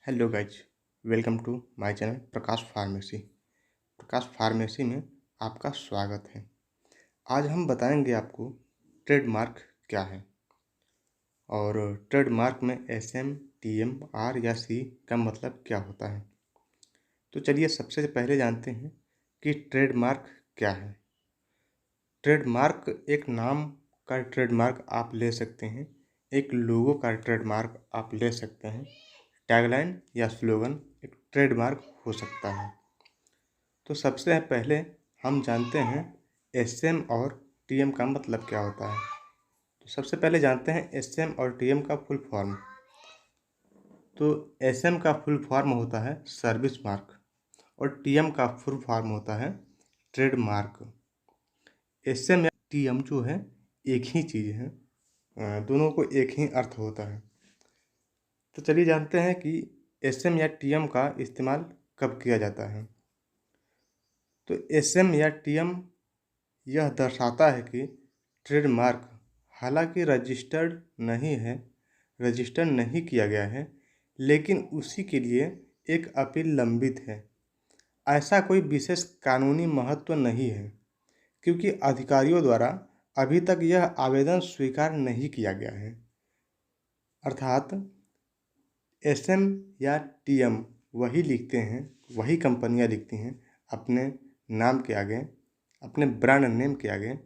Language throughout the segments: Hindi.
Hello guys. Welcome to my channel Prakash pharmacy. Prakash pharmacy में आपका स्वागत है। आज हम बताएंगे आपको ट्रेडमार्क क्या है और ट्रेडमार्क में S M T M R या सी का मतलब क्या होता है। तो चलिए सबसे पहले जानते हैं कि ट्रेडमार्क क्या है। ट्रेडमार्क एक नाम का ट्रेडमार्क आप ले सकते हैं, एक लोगो का ट्रेडमार्क आप ले सकते हैं, टैगलाइन या स्लोगन एक ट्रेडमार्क हो सकता है। तो सबसे पहले हम जानते हैं एस एम और टी एम का मतलब क्या होता है। तो सबसे पहले जानते हैं एस एम और टी एम का फुल फॉर्म। तो एस एम का फुल फॉर्म होता है सर्विस मार्क और टी एम का फुल फॉर्म होता है ट्रेडमार्क। एस एम या टी एम जो है एक ही चीज़ है, दोनों को एक ही अर्थ होता है। तो चलिए जानते हैं कि एस एम या टी एम का इस्तेमाल कब किया जाता है। तो एस एम या टी एम यह दर्शाता है कि ट्रेडमार्क हालांकि रजिस्टर्ड नहीं किया गया है, लेकिन उसी के लिए एक अपील लंबित है। ऐसा कोई विशेष कानूनी महत्व नहीं है क्योंकि अधिकारियों द्वारा अभी तक यह आवेदन स्वीकार नहीं किया गया है। अर्थात एस एम या टी एम वही लिखते हैं, वही कंपनियां लिखती हैं अपने नाम के आगे, अपने ब्रांड नेम के आगे,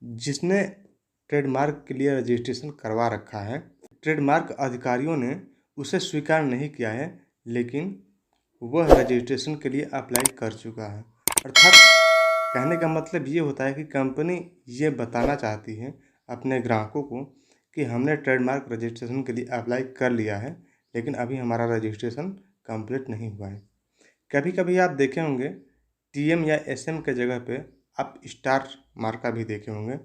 जिसने ट्रेडमार्क के लिए रजिस्ट्रेशन करवा रखा है। ट्रेडमार्क अधिकारियों ने उसे स्वीकार नहीं किया है, लेकिन वह रजिस्ट्रेशन के लिए अप्लाई कर चुका है। अर्थात कहने का मतलब ये होता है कि कंपनी ये बताना चाहती है अपने ग्राहकों को कि हमने ट्रेडमार्क रजिस्ट्रेशन के लिए अप्लाई कर लिया है, लेकिन अभी हमारा रजिस्ट्रेशन कंप्लीट नहीं हुआ है। कभी कभी आप देखे होंगे टी एम या एस एम के जगह पे आप स्टार मार्का भी देखे होंगे।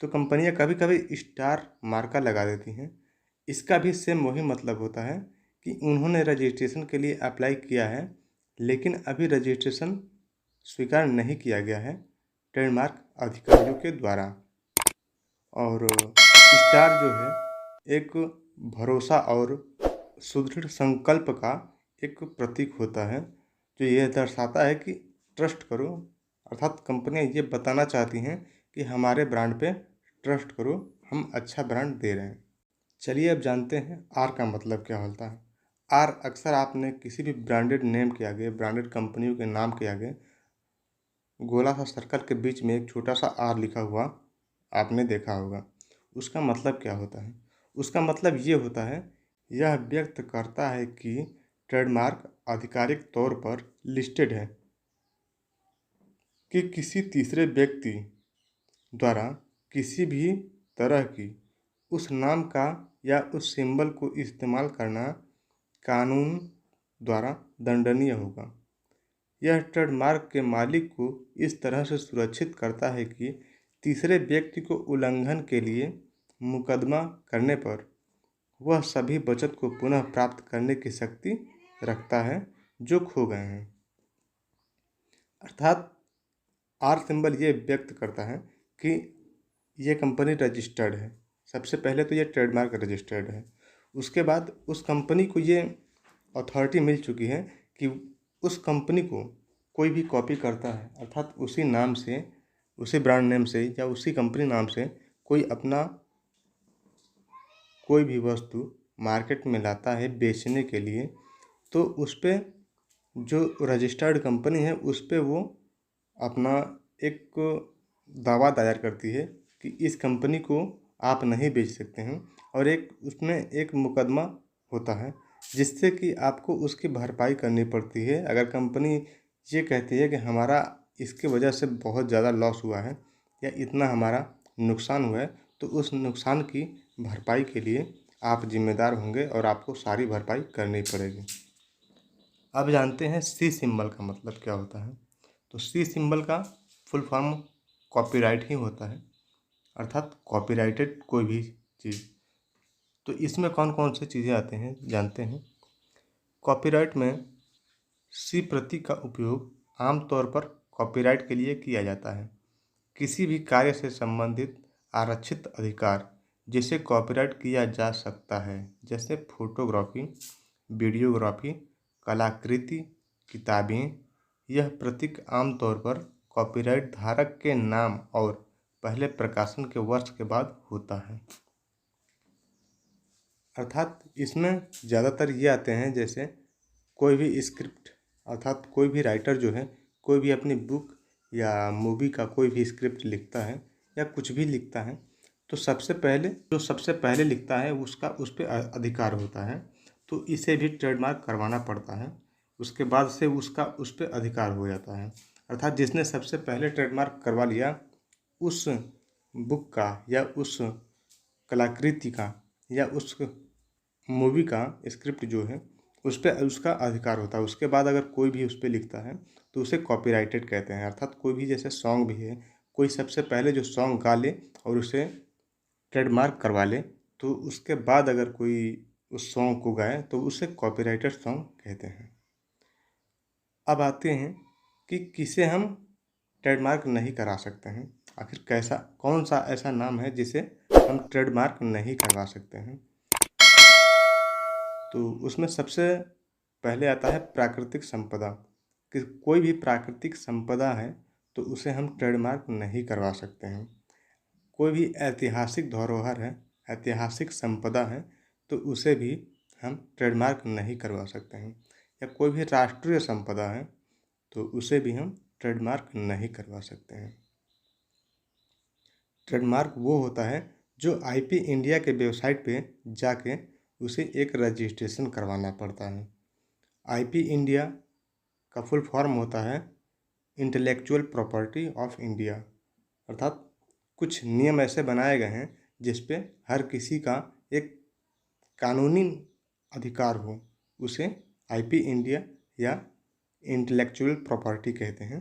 तो कंपनियां कभी कभी स्टार मार्का लगा देती हैं। इसका भी सेम वही मतलब होता है कि उन्होंने रजिस्ट्रेशन के लिए अप्लाई किया है, लेकिन अभी रजिस्ट्रेशन स्वीकार नहीं किया गया है ट्रेडमार्क अधिकारियों के द्वारा। और स्टार जो है एक भरोसा और सुदृढ़ संकल्प का एक प्रतीक होता है, जो यह दर्शाता है कि ट्रस्ट करो। अर्थात कंपनियां ये बताना चाहती हैं कि हमारे ब्रांड पे ट्रस्ट करो, हम अच्छा ब्रांड दे रहे हैं। चलिए अब जानते हैं आर का मतलब क्या होता है। आर अक्सर आपने किसी भी ब्रांडेड नेम के आगे, ब्रांडेड कंपनियों के नाम के आगे गोला सा सर्कल के बीच में एक छोटा सा आर लिखा हुआ आपने देखा होगा। उसका मतलब क्या होता है? उसका मतलब ये होता है, यह व्यक्त करता है कि ट्रेडमार्क आधिकारिक तौर पर लिस्टेड है, कि किसी तीसरे व्यक्ति द्वारा किसी भी तरह की उस नाम का या उस सिंबल को इस्तेमाल करना कानून द्वारा दंडनीय होगा। यह ट्रेडमार्क के मालिक को इस तरह से सुरक्षित करता है कि तीसरे व्यक्ति को उल्लंघन के लिए मुकदमा करने पर वह सभी बचत को पुनः प्राप्त करने की शक्ति रखता है जो खो गए हैं। अर्थात आर सिंबल ये व्यक्त करता है कि ये कंपनी रजिस्टर्ड है। सबसे पहले तो ये ट्रेडमार्क रजिस्टर्ड है, उसके बाद उस कंपनी को ये अथॉरिटी मिल चुकी है कि उस कंपनी को कोई भी कॉपी करता है, अर्थात उसी नाम से, उसी ब्रांड नेम से या उसी कंपनी नाम से कोई अपना कोई भी वस्तु मार्केट में लाता है बेचने के लिए, तो उस पर जो रजिस्टर्ड कंपनी है उस पर वो अपना एक दावा दायर करती है कि इस कंपनी को आप नहीं बेच सकते हैं, और एक उसमें एक मुकदमा होता है जिससे कि आपको उसकी भरपाई करनी पड़ती है। अगर कंपनी ये कहती है कि हमारा इसके वजह से बहुत ज़्यादा लॉस हुआ है या इतना हमारा नुकसान हुआ है, तो उस नुकसान की भरपाई के लिए आप जिम्मेदार होंगे और आपको सारी भरपाई करनी पड़ेगी। अब जानते हैं सी सिंबल का मतलब क्या होता है। तो सी सिंबल का फुल फॉर्म कॉपीराइट ही होता है, अर्थात कॉपीराइटेड कोई भी चीज़। तो इसमें कौन कौन सी चीज़ें आते हैं जानते हैं। कॉपीराइट में सी प्रतीक का उपयोग आमतौर पर कॉपीराइट के लिए किया जाता है। किसी भी कार्य से संबंधित आरक्षित अधिकार जिसे कॉपीराइट किया जा सकता है, जैसे फोटोग्राफी, वीडियोग्राफी, कलाकृति, किताबें। यह प्रतीक आमतौर पर कॉपीराइट धारक के नाम और पहले प्रकाशन के वर्ष के बाद होता है। अर्थात इसमें ज़्यादातर ये आते हैं, जैसे कोई भी स्क्रिप्ट, अर्थात कोई भी राइटर जो है कोई भी अपनी बुक या मूवी का कोई भी स्क्रिप्ट लिखता है या कुछ भी लिखता है, तो सबसे पहले लिखता है उसका उस पर अधिकार होता है, तो इसे भी ट्रेडमार्क करवाना पड़ता है। उसके बाद से उसका उस पर अधिकार हो जाता है। अर्थात जिसने सबसे पहले ट्रेडमार्क करवा लिया उस बुक का या उस कलाकृति का या उस मूवी का स्क्रिप्ट जो है उस पर उसका अधिकार होता है। उसके बाद अगर कोई भी उस पर लिखता है तो उसे कॉपीराइटेड कहते हैं। अर्थात कोई भी जैसे सॉन्ग भी है, कोई सबसे पहले जो सॉन्ग गा ले और उसे ट्रेडमार्क करवा ले, तो उसके बाद अगर कोई उस सॉन्ग को गाए तो उसे कॉपीराइटेड सॉन्ग कहते हैं। अब आते हैं कि किसे हम ट्रेडमार्क नहीं करा सकते हैं। आखिर कौन सा ऐसा नाम है जिसे हम ट्रेडमार्क नहीं करवा सकते हैं। तो उसमें सबसे पहले आता है प्राकृतिक संपदा। कि कोई भी प्राकृतिक संपदा है तो उसे हम ट्रेडमार्क नहीं करवा सकते हैं। कोई भी ऐतिहासिक धरोहर है, ऐतिहासिक संपदा है, तो उसे भी हम ट्रेडमार्क नहीं करवा सकते हैं। या कोई भी राष्ट्रीय संपदा है तो उसे भी हम ट्रेडमार्क नहीं करवा सकते हैं। ट्रेडमार्क वो होता है जो आईपी इंडिया के वेबसाइट पे जाके उसे एक रजिस्ट्रेशन करवाना पड़ता है। आईपी इंडिया का फुल फॉर्म होता है इंटेलेक्चुअल प्रॉपर्टी ऑफ इंडिया। अर्थात कुछ नियम ऐसे बनाए गए हैं जिस पे हर किसी का एक कानूनी अधिकार हो, उसे आईपी इंडिया या इंटेलेक्चुअल प्रॉपर्टी कहते हैं।